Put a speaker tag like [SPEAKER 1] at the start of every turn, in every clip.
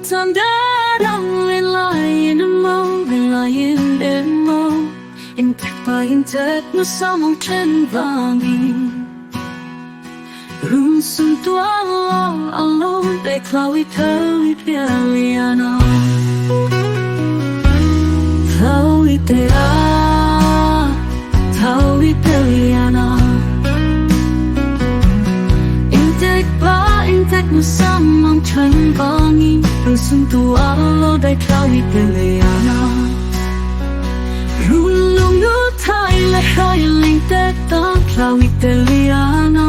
[SPEAKER 1] darang lain mau lain demo intek pa intek no samong chen vangi run sun tua alo de klawi thawi pialiana thawi te a thawi pialiana intek no samong chen vangi run sun tua alo de klawi pialiana run long no thai la khai ling te ta klawi pialiana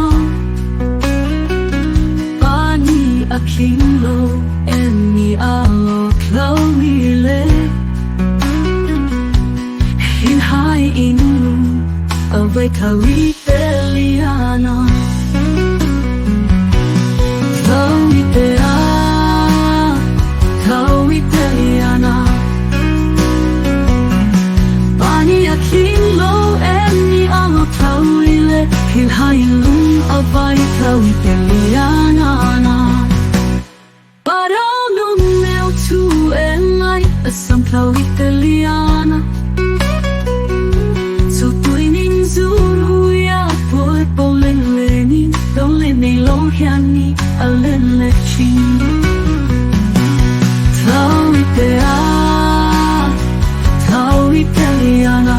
[SPEAKER 1] Aking lo eni alo klawi le hin hai inu avai klawi peliana klawi te a klawi peliana pani aking lo eni alo klawi le hin hai inu avai klawi peliana Asam klawi peliana so tuinin zuru ya boy bolen lenin don't let me long yani alen lechin klawi te a klawi peliana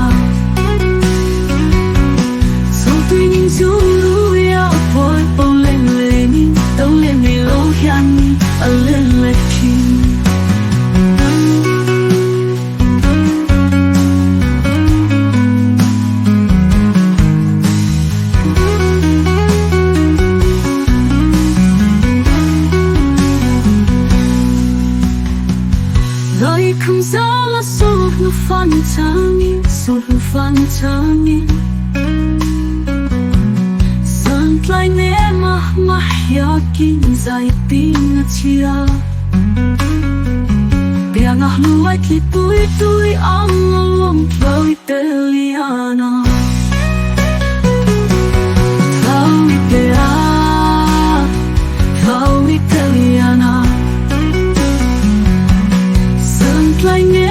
[SPEAKER 1] so tuinin zuru ya boy bolen lenin don't let me long yani alen lechin Kumzala sulh no fantani Santlai ne mahyakin zaitin chia Biang ahluai kitui ang klawi peliana Klawi te a klawi peliana Santlai ne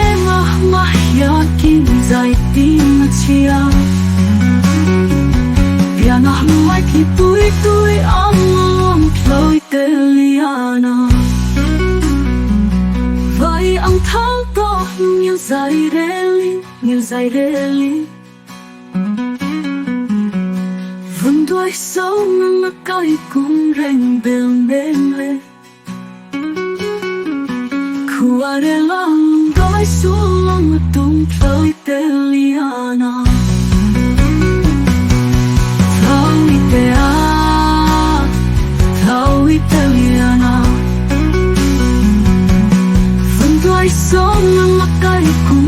[SPEAKER 1] mahyakin zaitin chia Biang ahluai kitui ang klawi peliana Vai ang thao to nhiều dài reli Vân đuôi sâu nâng mắt coi cũng rèn bèn bên lệ Kuare lang đôi xuống lòng tung klawi peliana Klawi te a klawi peliana Vân đuôi sâu nâng mắt coi cũng